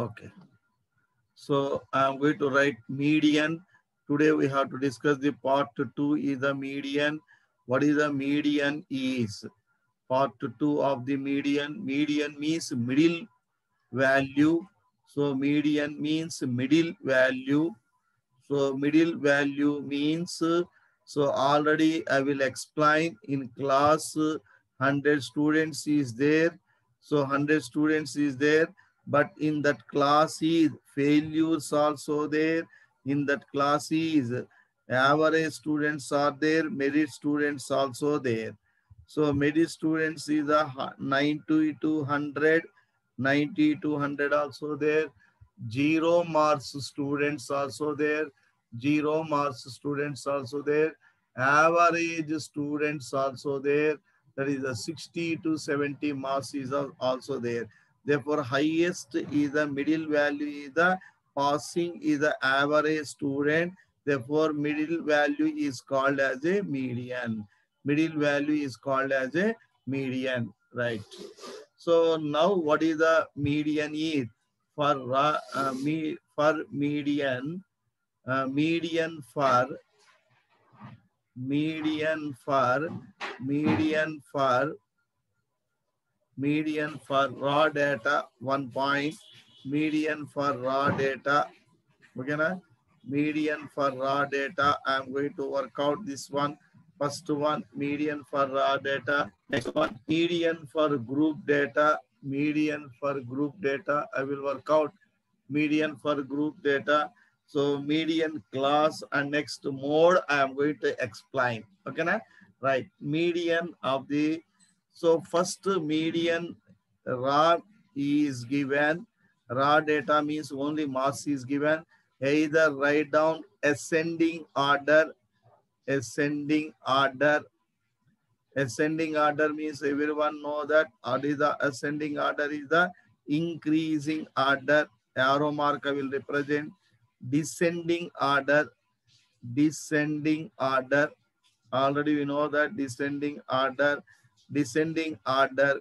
Okay. So I'm going to write median. Today we have to discuss the part 2 is the median. What is the median is? Part 2 of the median. Median means middle value. So median means middle value. So middle value means, so already I will explain in class 100 students is there. So 100 students is there, but in that class is failures also there. In that class is average students are there, merit students also there. So merit students is a 90 to 100, 90 to 100 also there. Zero marks students also there. Zero marks students also there. Average students also there. That is a 60 to 70 marks is also there. Therefore, highest is the middle value is the passing is the average student. Therefore, middle value is called as a median. Middle value is called as a median, right? So now what is the median is? For median, median for median for median for median for raw data 1 point, median for raw data. Okay, na? Median for raw data. I'm going to work out this one. First one, median for raw data. Next one, median for group data. Median for group data. I will work out median for group data. So median class and next mode I am going to explain. Okay, na? Right. Median of the, so first median raw is given. Raw data means only mass is given. Either write down ascending order, ascending order. Ascending order means everyone know that what is the ascending order is the increasing order. Arrow mark I will represent. Descending order, descending order. Already we know that descending order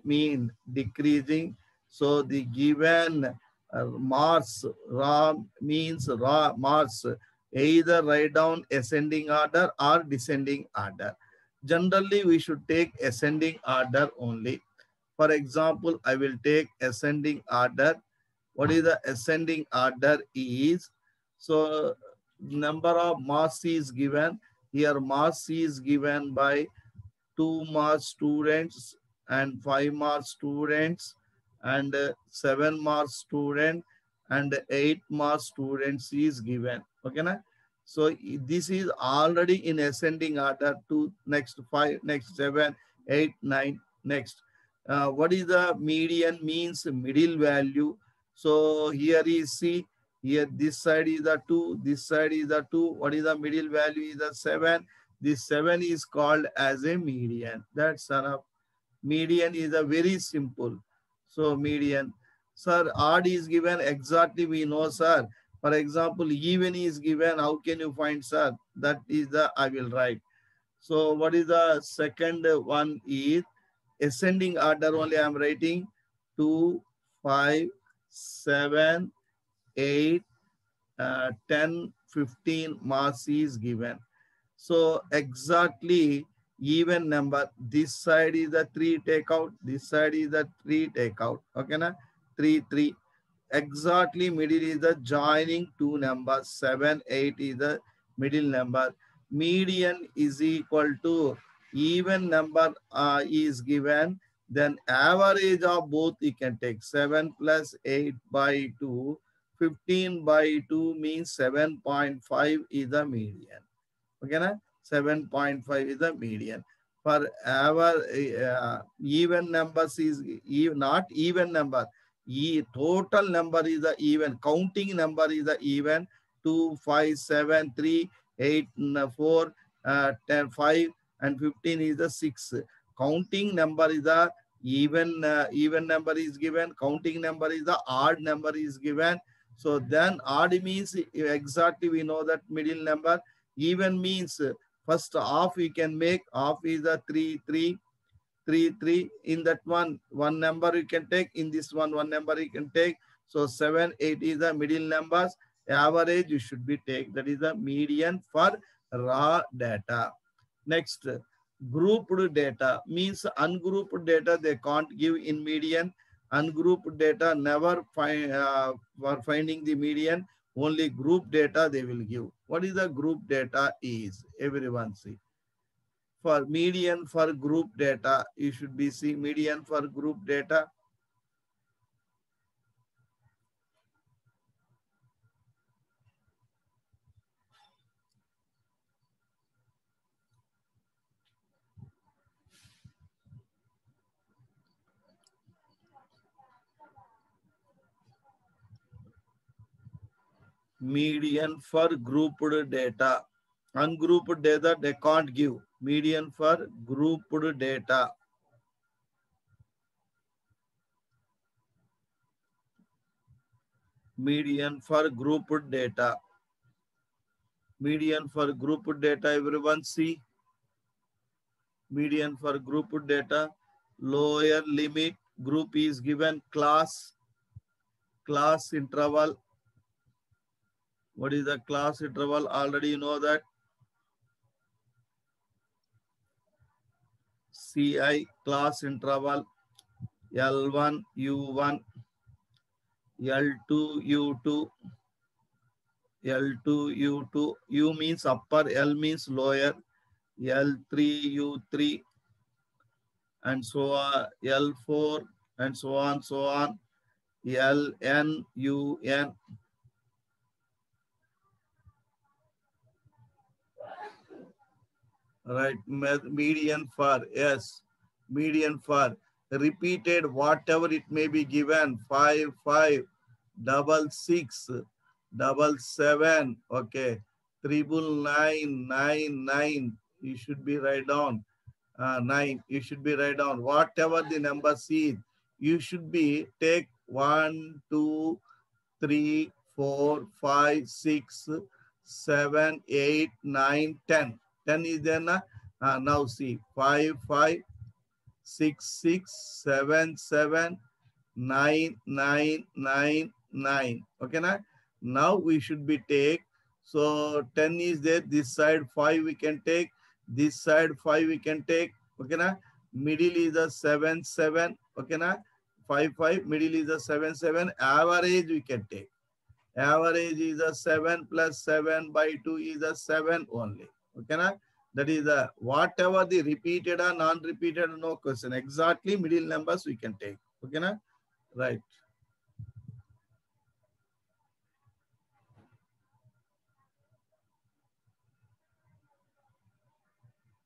mean decreasing. So the given Mars raw means raw Mars. Either write down ascending order or descending order. Generally, we should take ascending order only. For example, I will take ascending order. What is the ascending order is? So number of mass is given. Here mass is given by 2 mark students and 5 mark students and 7 mark student and 8 mark students is given. Okay, na? So this is already in ascending order to next 5, next 7, 8, 9, next. What is the median means middle value. So here is see, here this side is the 2, this side is the 2. What is the middle value is the 7. This 7 is called as a median. That's enough. Median is a very simple. So median. Sir, odd is given exactly we know, sir. For example, even is given. How can you find, sir? That is the I will write. So what is the second one is ascending order only I am writing 2, 5, 7, 8, 10, 15 marks is given. So exactly even number, this side is the 3 take out, this side is the 3 take out. Okay, na? 3, 3. Exactly middle is the joining two numbers. 7, 8 is the middle number. Median is equal to even number is given. Then average of both you can take 7 plus 8 by 2. 15 by 2 means 7.5 is the median. Okay, na? 7.5 is the median. For our even numbers is not even number. Total number is the even. Counting number is the even. 2, 5, 7, 3, 8, 4, 10, 5, and 15 is the 6. Counting number is the even number is given. Counting number is the odd number is given. So then odd means exactly we know that middle number. Even means first half we can make. Half is the 3, 3, 3, 3. In that one number you can take. In this one number you can take. So 7, 8 is the middle numbers. Average you should be take. That is the median for raw data. Next, grouped data means ungrouped data they can't give in median. Ungrouped data never find for finding the median. Only group data they will give. What is the group data is? Everyone see. For median for group data, you should be seeing median for group data. Median for grouped data. Ungrouped data they can't give. Median for grouped data. Median for grouped data. Median for grouped data, everyone see. Median for grouped data. Lower limit group is given class interval. What is the class interval? Already you know that. CI class interval. L1 U1, L2 U2, L2 U2. U means upper, L means lower, L3 U3, and so on, L4, and so on, so on, LN UN. Right, median for, yes, median for repeated whatever it may be given, 5, 5, 6, 6, 7, okay, 999, 9, you should be write down, 9, you should be write down, whatever the number is, you should be take 1, 2, 3, 4, 5, 6, 7, 8, 9, 10. 10 is there na? Now see 5, 5, 6, 6, 7, 7, 9, 9, 9, 9. Okay na? Now we should be take. So 10 is there. This side 5 we can take. This side 5 we can take. Okay na? Middle is a 7, 7. Okay na? 5, 5. Middle is a 7, 7. Average we can take. Average is a 7 plus 7 by 2 is a 7 only. Okay na? That is a whatever the repeated or non-repeated, no question. Exactly middle numbers we can take. Okay na? Right.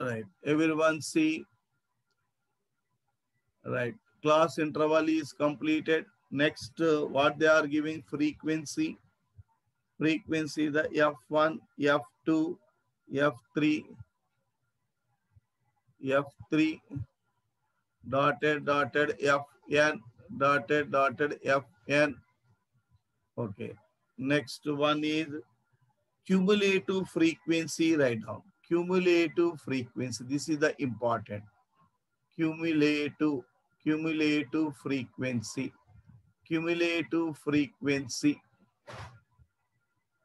Right. Everyone see. Right. Class interval is completed. Next, what they are giving frequency. Frequency the F1, F2, F3, F3, dotted, Fn, dotted, Fn. Okay. Next one is cumulative frequency, write down. Cumulative frequency. This is the important. Cumulative frequency. Cumulative frequency.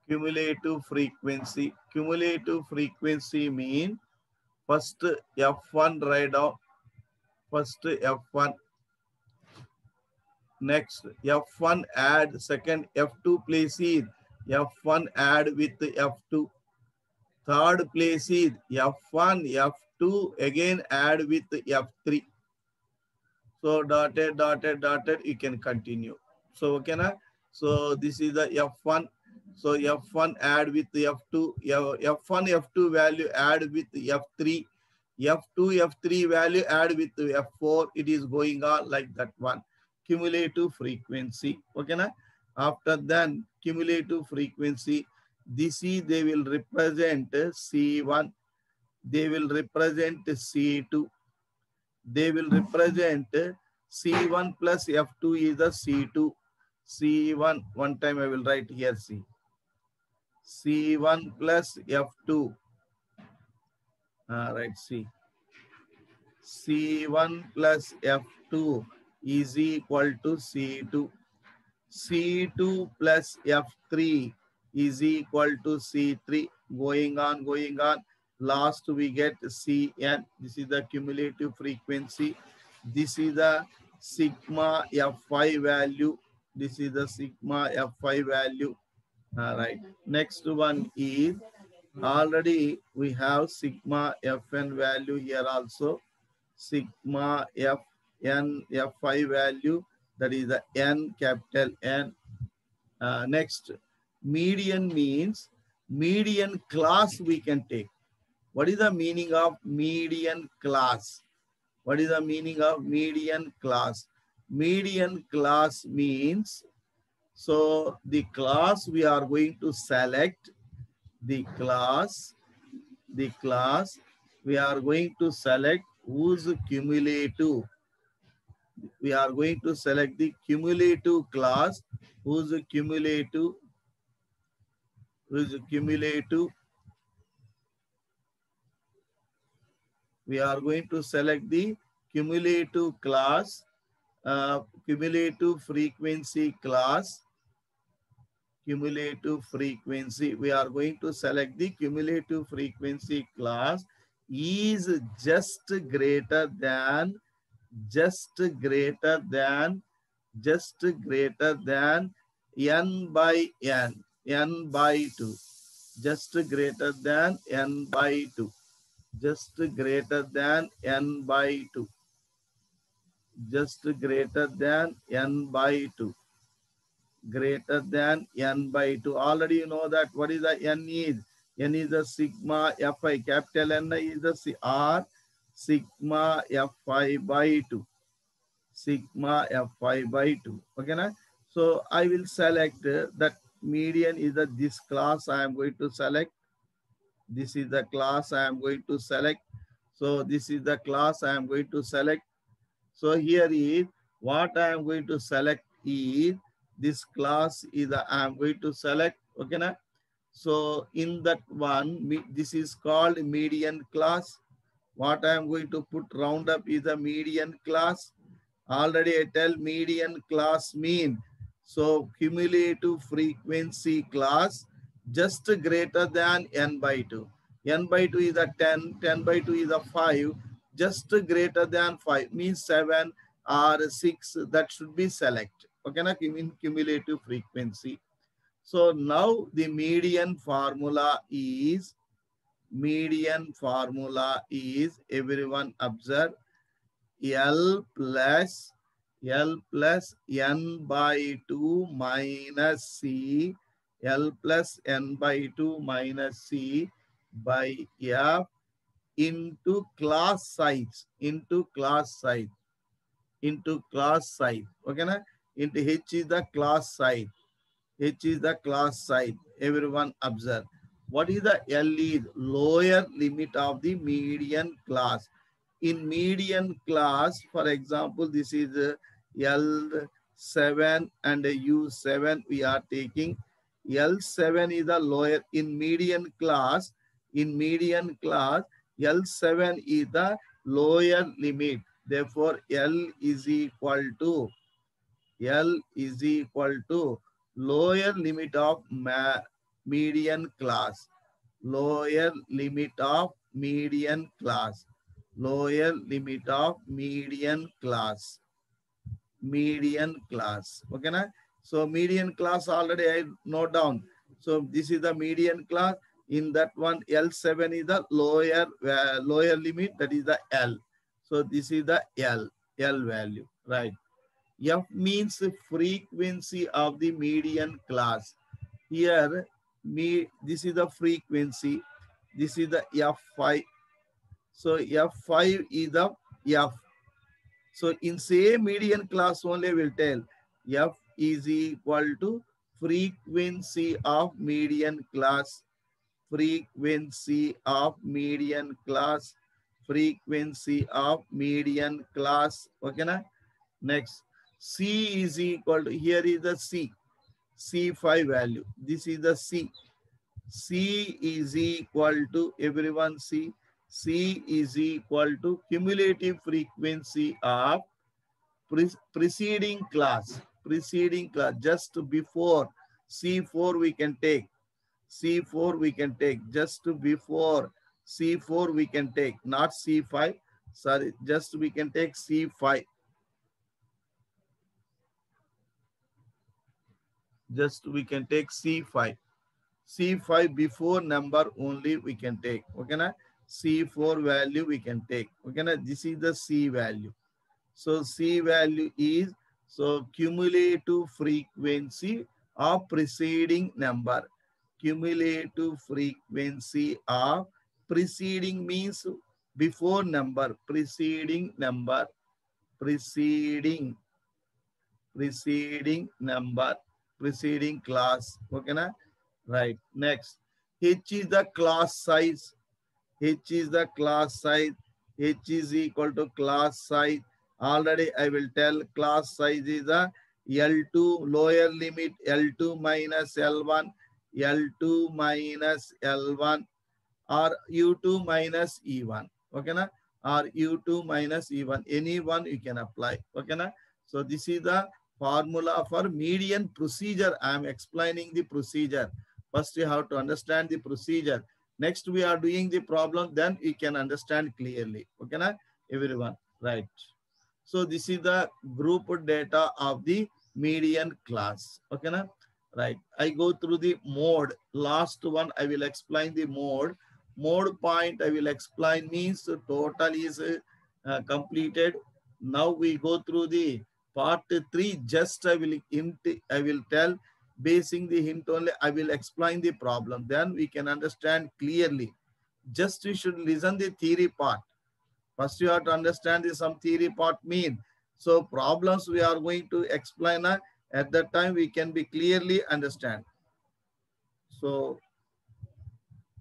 Cumulative frequency. Cumulative frequency mean first F1 write down. First F1. Next F1 add second F2 place is F1 add with F2. Third place is F1, F2 again add with F3. So dotted, you can continue. So okay na? So this is the F1. So F1 add with F2. F1, F2 value add with F3. F2, F3 value add with F4. It is going on like that one. Cumulative frequency. Okay na? After that, cumulative frequency. This is they will represent C1. They will represent C2. They will represent C1 plus F2 is the C2. C1, one time I will write here C. C1 plus F2. Right, C. C1 plus F2 is equal to C2. C2 plus F3 is equal to C3. Going on, going on. Last we get Cn. This is the cumulative frequency. This is the sigma F5 value. This is the sigma F5 value. All right. Next one is already we have sigma Fn value here also. Sigma Fn F5 value, that is the N, capital N. Next, median means median class we can take. What is the meaning of median class? What is the meaning of median class? Median class means, so the class we are going to select, the class we are going to select whose cumulative. We are going to select the cumulative class whose cumulative we are going to select the cumulative class, cumulative frequency class, cumulative frequency. We are going to select the cumulative frequency class is just greater than n by n, n by 2, just greater than n by 2, just greater than n by 2, just greater than n by 2, greater than n by 2. Already you know that what is the n is. N is the sigma Fi, capital N is the R sigma Fi by 2. Sigma Fi by 2. Okay, na? So I will select that median is the this class I am going to select. This is the class I am going to select. So this is the class I am going to select. So here is what I am going to select is this class is I am going to select. Okay, na? So in that one, this is called median class. What I am going to put round up is the median class. Already I tell median class mean. So cumulative frequency class just greater than n by 2. N by 2 is a 10, 10 by 2 is a 5, just greater than 5 means 7 or 6, that should be select. Okay, na? In cumulative frequency. So now the median formula is everyone observe L plus n by 2 minus C, L plus n by 2 minus C by F into class size, okay, na? Into H is the class size. H is the class size. Everyone observe. What is the L is? Lower limit of the median class. In median class, for example, this is L7 and U7 we are taking. L7 is the lower in median class. In median class, L7 is the lower limit. Therefore, L is equal to lower limit of median class. Lower limit of median class. Lower limit of median class. Median class. Okay, na? So median class already I note down. So this is the median class. In that one, L7 is the lower limit, that is the L. So this is the L value, right? F means frequency of the median class. Here, this is the frequency. This is the F5. So F5 is the F. So in same median class only will tell F is equal to frequency of median class. Frequency of median class. Frequency of median class. Okay, na? Next, C is equal to, here is the C. C5 value. This is the C. C is equal to, everyone see, C is equal to cumulative frequency of preceding class. preceding class, just before C4 we can take. C4 we can take, just before C4 we can take, not C5. Sorry, just we can take C5. Just we can take C5. C5 before number only we can take. Okay, na? C4 value we can take. Okay, na? This is the C value. So C value is so cumulative frequency of preceding number. Cumulative frequency of preceding means before number, preceding number, preceding number, preceding class. Okay, na? Right. Next, H is the class size. H is the class size. H is equal to class size. Already I will tell class size is a L2 lower limit, L2 minus L1, L2 minus L1 or U2 minus E1. Okay, na? Or U2 minus E1. Any one you can apply. Okay, na? So this is the formula for median procedure. I am explaining the procedure. First you have to understand the procedure. Next we are doing the problem, then you can understand clearly. Okay, na? Everyone, right? So this is the group data of the median class. Okay, na? Right. I go through the mode. Last one I will explain the mode. Mode point I will explain means total is completed. Now we go through the part 3. Just I will tell, basing the hint only I will explain the problem. Then we can understand clearly. Just you should listen the theory part. First you have to understand the some theory part mean. So problems we are going to explain at that time we can be clearly understand. So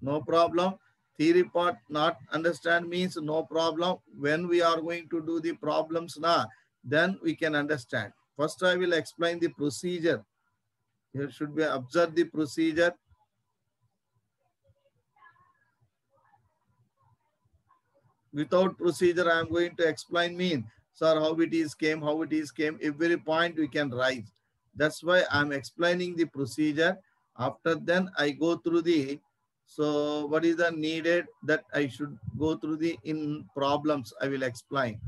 no problem. Theory part not understand means no problem. When we are going to do the problems now, then we can understand. First I will explain the procedure. Here should be observe the procedure. Without procedure I am going to explain mean. Sir, how it is came, how it is came. Every point we can rise. That's why I am explaining the procedure. After then I go through the, so what is the needed that I should go through the in problems I will explain.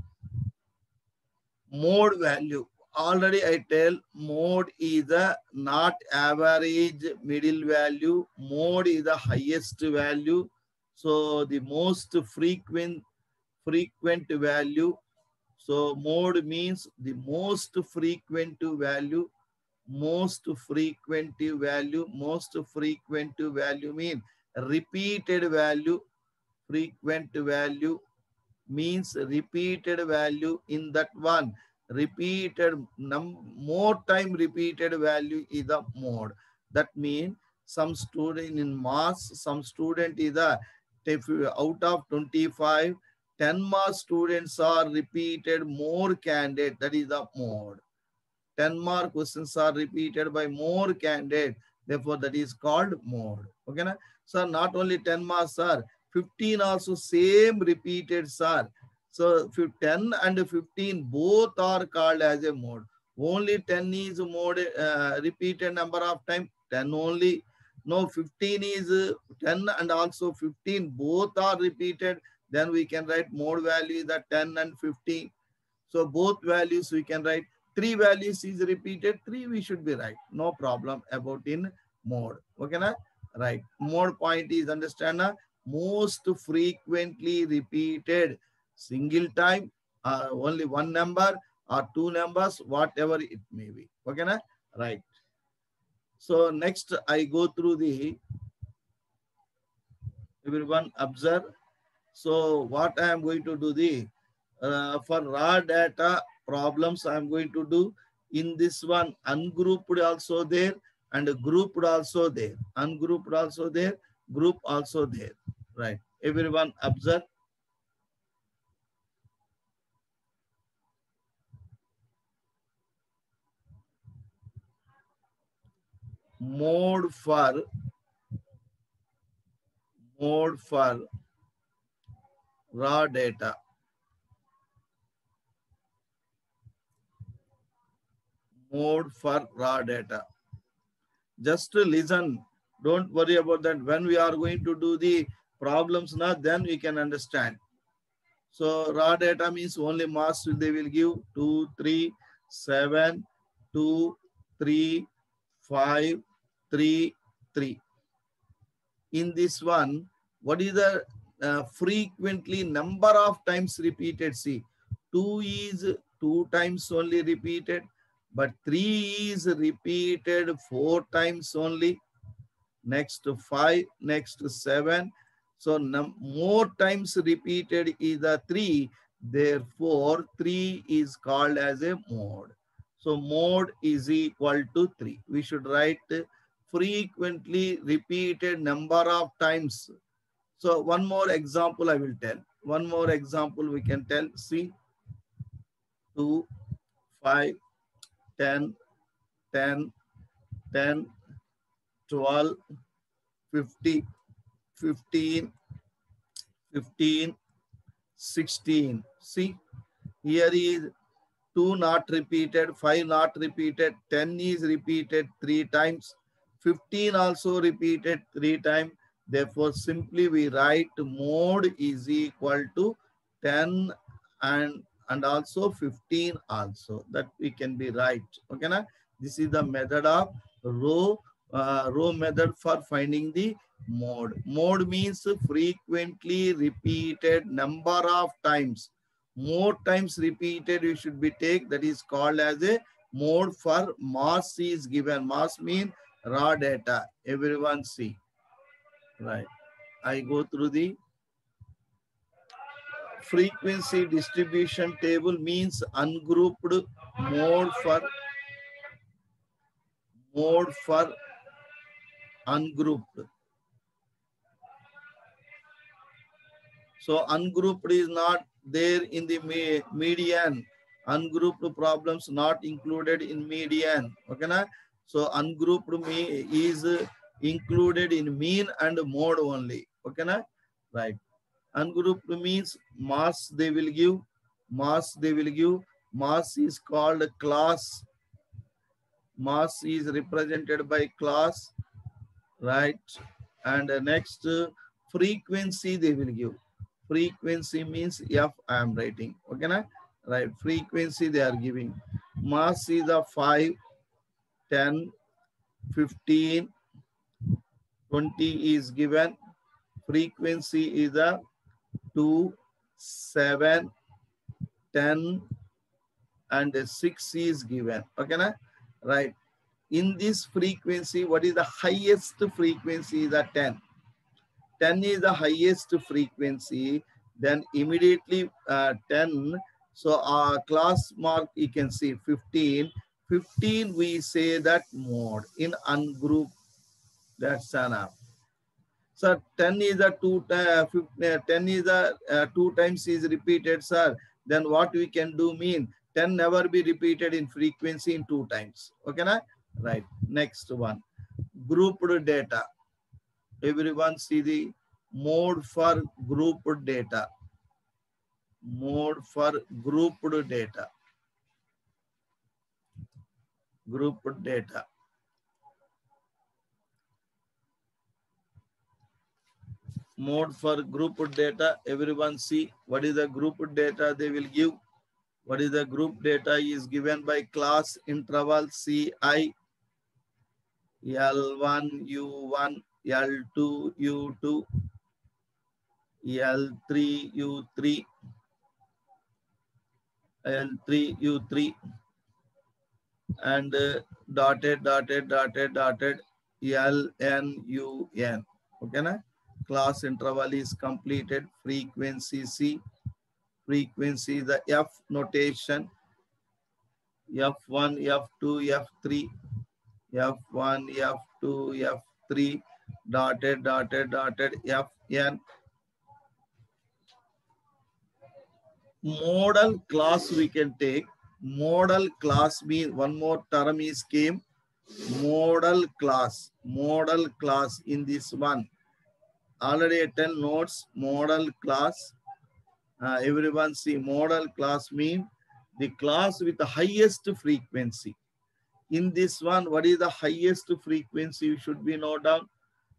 Mode value. Already I tell mode is the not average middle value. Mode is the highest value. So the most frequent value. So mode means the most frequent value. Most frequent value. Most frequent value mean repeated value. Frequent value means repeated value in that one. Repeated more time repeated value is the mode. That means some student in mass, some student is a out of 25, 10 more students are repeated more candidate. That is the mode. 10 more questions are repeated by more candidate. Therefore, that is called mode. Okay, na? So not only 10 marks, sir, 15 also same repeated, sir. So 10 and 15 both are called as a mode. Only 10 is mode repeated number of time, 10 only. No, 15 is 10 and also 15 both are repeated. Then we can write mode value is the 10 and 15. So both values we can write. 3 values is repeated, 3 we should be right. No problem about in mode. Okay, na? Right. Mode point is understand na? Most frequently repeated single time, only one number or two numbers, whatever it may be. Okay, na? Right. So next I go through the, everyone observe. So what I am going to do the, for raw data problems I am going to do in this one, ungrouped also there and grouped also there. Ungrouped also there, group also there. Right. Everyone observe. Mode for raw data. mode for raw data. Just listen. Don't worry about that. When we are going to do the problems now, then we can understand. So raw data means only mass they will give 2, 3, 7, 2, 3, 5, 3, 3. In this one, what is the frequently number of times repeated? See, 2 is 2 times only repeated, but 3 is repeated 4 times only. Next 5, next 7. So more times repeated is the 3. Therefore, 3 is called as a mode. So mode is equal to 3. We should write frequently repeated number of times. So one more example I will tell. One more example we can tell. See, 2, 5, 10, 10, 10, 12, 50, 15, 15, 16. See, here is 2 not repeated, 5 not repeated, 10 is repeated 3 times, 15 also repeated 3 times. Therefore, simply we write mode is equal to 10 and also 15 also. That we can be right. Okay, na? This is the method of row method for finding the mode. Mode means frequently repeated number of times. More times repeated you should be take, that is called as a mode. For mass is given. Mass mean raw data. Everyone see. Right. I go through the frequency distribution table means ungrouped mode for ungrouped. So ungrouped is not there in the median. Ungrouped problems not included in median. Okay, na? So ungrouped is included in mean and mode only. Okay, na? Right. Ungrouped means mass they will give. Mass they will give. Mass is called class. Mass is represented by class. Right. And next frequency they will give. Frequency means F I am writing. Okay, na? Right. Frequency they are giving. Mass is a 5, 10, 15, 20 is given. Frequency is a 2, 7, 10, and 6 is given. Okay, na? Right. In this frequency, what is the highest frequency? Is a 10. 10 is the highest frequency. Then immediately 10. So class mark you can see 15. 15 we say that mode in ungroup. That's enough. So 10 is a 10 is a 2 times is repeated, sir. Then what we can do mean 10 never be repeated in frequency in 2 times. Okay, na? Right. Next one, grouped data. Everyone see the mode for grouped data. Mode for grouped data. Grouped data. Mode for grouped data. Everyone see what is the grouped data they will give. What is the group data is given by class interval CI, L1, U1, L2, U2, L3, U3, L3, U3, and dotted, LN, okay, na? Class interval is completed. Frequency C. Frequency, the F notation. F1, F2, F3, F1, F2, F3, dotted, Fn. Modal class we can take. Modal class means one more term is came. Modal class. Modal class in this one. Already 10 notes. Modal class. Everyone see modal class mean the class with the highest frequency. In this one, what is the highest frequency you should be note down?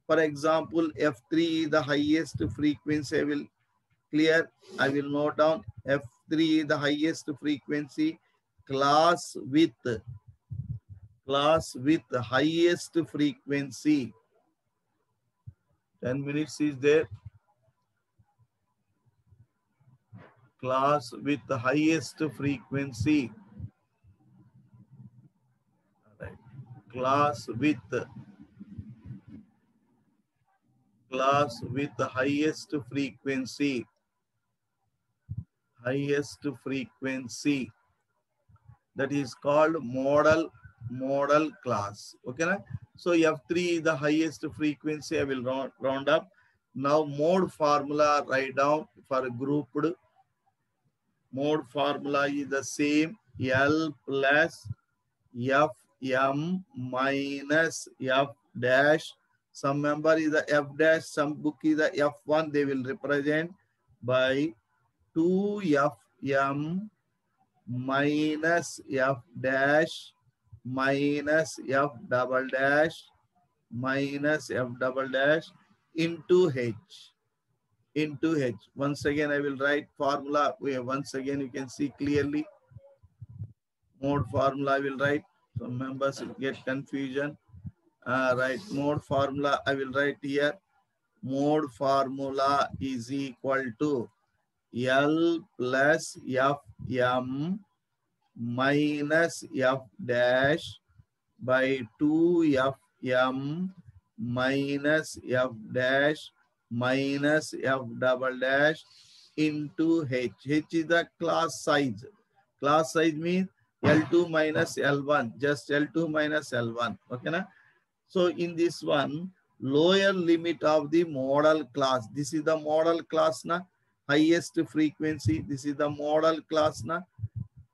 For example, F3 is the highest frequency. I will clear. I will note down F3 is the highest frequency. Class with the highest frequency. 10 minutes is there. Class with the highest frequency. Right. Class with the highest frequency. Highest frequency. That is called model class. Okay, na? So F3 is the highest frequency. I will round up. Now mode formula write down for grouped. Mode formula is the same. L plus Fm minus F dash. Some member is the F dash, some book is the F1. They will represent by 2Fm minus F dash minus F double dash minus F double dash into H. Once again, I will write formula. Once again, you can see clearly. Mode formula I will write. Some members get confusion. Right, mode formula I will write here. Mode formula is equal to L plus Fm minus F dash by 2Fm minus F dash minus F double dash into H. H is the class size. Class size means L2 minus L1, just L2 minus L1. Okay, na? So in this one, lower limit of the model class. This is the model class, na? Highest frequency. This is the model class, na?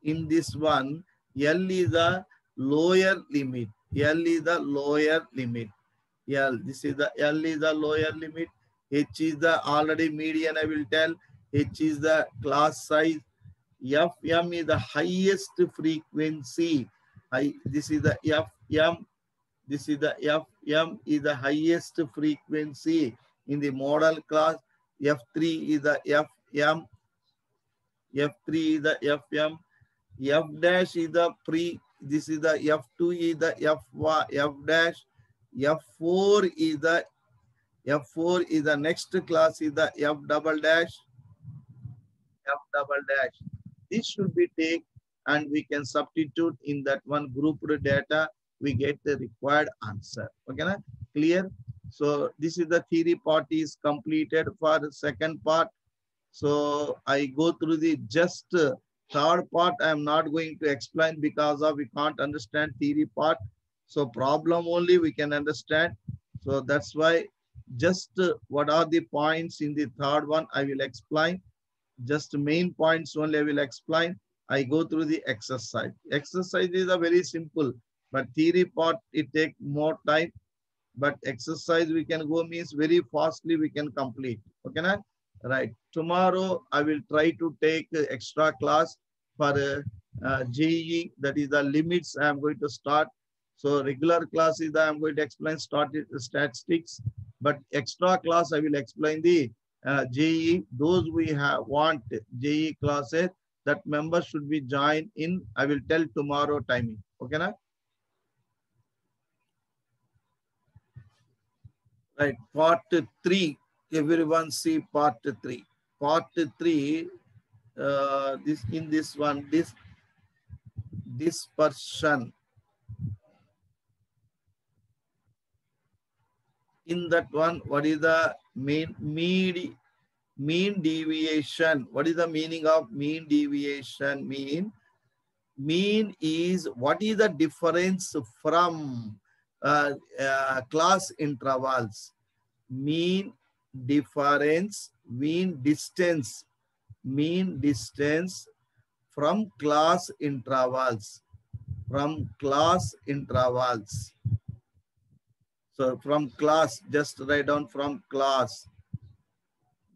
In this one, L is the lower limit. L is the lower limit. L, this is the L is the lower limit. H is the already median, I will tell. H is the class size. Fm is the highest frequency. This is the Fm. This is the Fm is the highest frequency in the model class. F3 is the Fm. F3 is the Fm. F dash is the this is the F2 is the F dash. F4 is the next class is the F double dash. This should be taken and we can substitute in that one grouped data. We get the required answer. Okay, na? Clear? So this is the theory part is completed. For the second part, so I go through the just third part. I am not going to explain because of we can't understand theory part. So problem only we can understand. So that's why just what are the points in the third one I will explain. Just main points only I will explain. I go through the exercise. Exercise is a very simple, but theory part it take more time. But exercise we can go means very fastly we can complete. Okay, na? Right. Tomorrow I will try to take extra class for JEE. That is the limits I am going to start. So regular class is that I am going to explain statistics, but extra class I will explain the JEE. Those we have want JEE classes, that members should be joined in. I will tell tomorrow timing. Okay, na? Right. Part 3. Everyone see part 3. Part 3. This in this one, this dispersion. In that one, what is the mean deviation? What is the meaning of mean deviation? Mean is what is the difference from class intervals. Mean difference, mean distance from class intervals. So from class, just write down from class.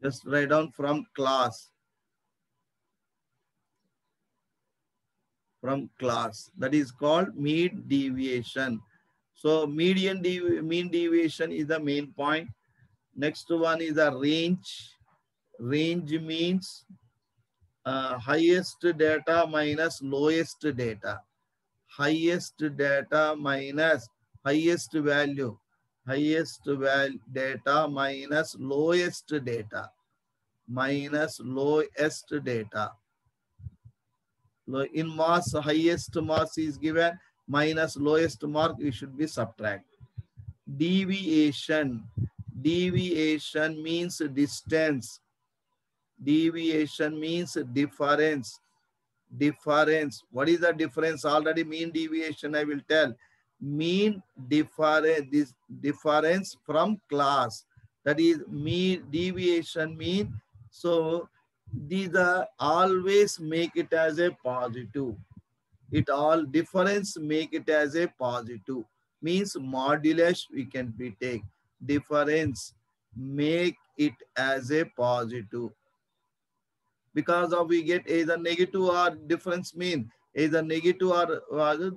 Just write down from class. from class. That is called mean deviation. So mean deviation is the main point. Next one is the range. Range means highest data minus lowest data. Highest data minus highest value. Highest data minus lowest data. Minus lowest data. In mass, highest mass is given, minus lowest mark, we should be subtract. Deviation. Deviation means distance. Deviation means difference. Difference. What is the difference? Already mean deviation I will tell. Mean difference, this difference from class. That is mean deviation mean. So these are always make it as a positive. It all difference make it as a positive. Means modulus we can be take. Difference make it as a positive. Because of we get either negative or difference mean either negative or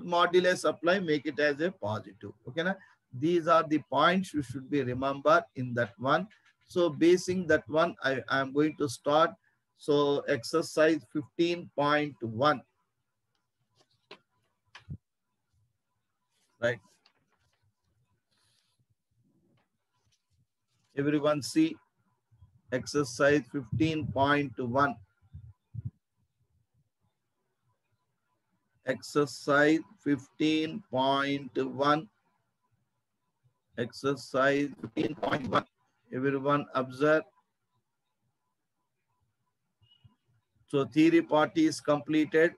modulus apply make it as a positive. Okay na? These are the points you should be remember in that one. So basing that one I am going to start. So exercise 15.1. Right. Everyone see exercise 15.1. Exercise 15.1. Exercise 15.1. Everyone observe. So theory part is completed.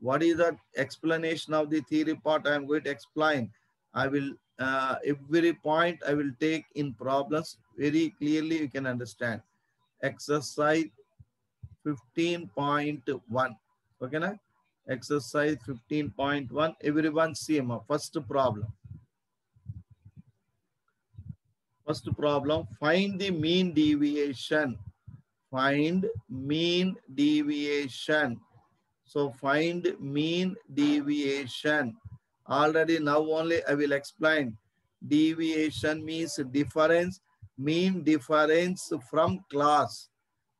What is the explanation of the theory part? I am going to explain. I will every point I will take in problems very clearly you can understand. Exercise 15.1. Okay na? Exercise 15.1. Everyone see my first problem. First problem, find the mean deviation. Find mean deviation. So find mean deviation. Already now only I will explain. Deviation means difference. Mean difference from class.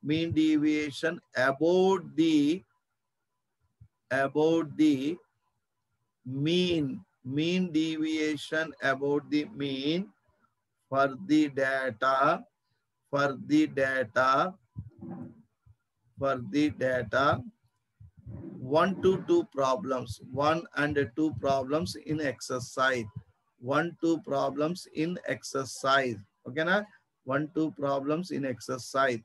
Mean deviation about the mean. Mean deviation about the mean for the data. For the data. 1 to 2 problems, 1 and 2 problems in exercise. 1, 2 problems in exercise. Okay na? 1, 2 problems in exercise.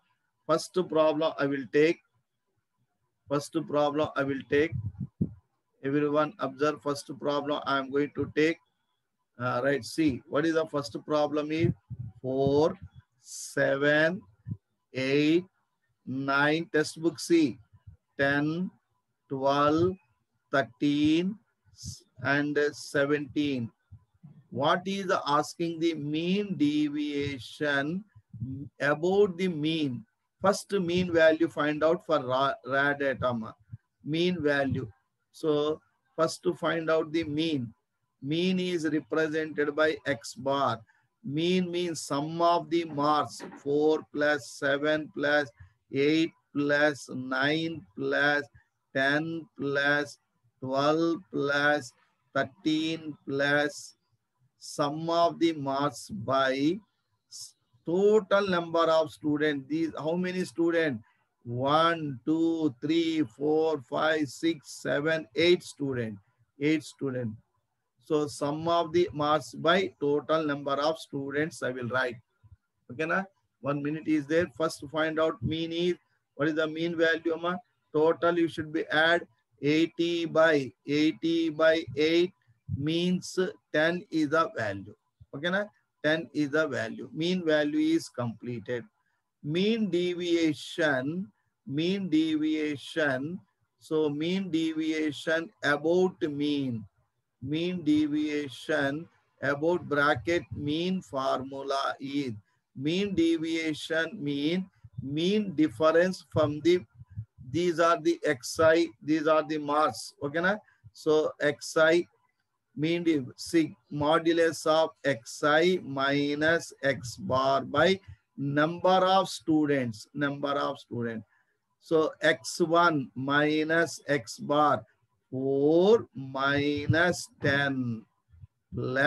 First problem I will take. First problem I will take. Everyone observe first problem I am going to take. Right, see what is the first problem is 4, 7, 8, 9. Textbook C 10, 12, 13 and 17. What is asking the mean deviation about the mean? First mean value find out for raw data. Mean value. So first to find out the mean. Mean is represented by X bar. Mean means sum of the marks 4 plus 7 plus 8 plus 9 plus 10 plus 12 plus 13 plus sum of the marks by total number of students. These how many students? 1, 2, 3, 4, 5, 6, 7, 8 students. 8 students. So sum of the marks by total number of students I will write. Okay na? 1 minute is there. First to find out mean is, what is the mean value? Total you should be add 80 by 8 means 10 is the value. Okay na? 10 is the value. Mean value is completed. Mean deviation. So mean deviation about mean. Mean deviation about bracket mean formula is mean deviation mean difference from the these are the xi, these are the marks. Okay, na? So xi mean the modulus of xi minus x bar by number of students. So x1 minus x bar 4 minus 10 lakh.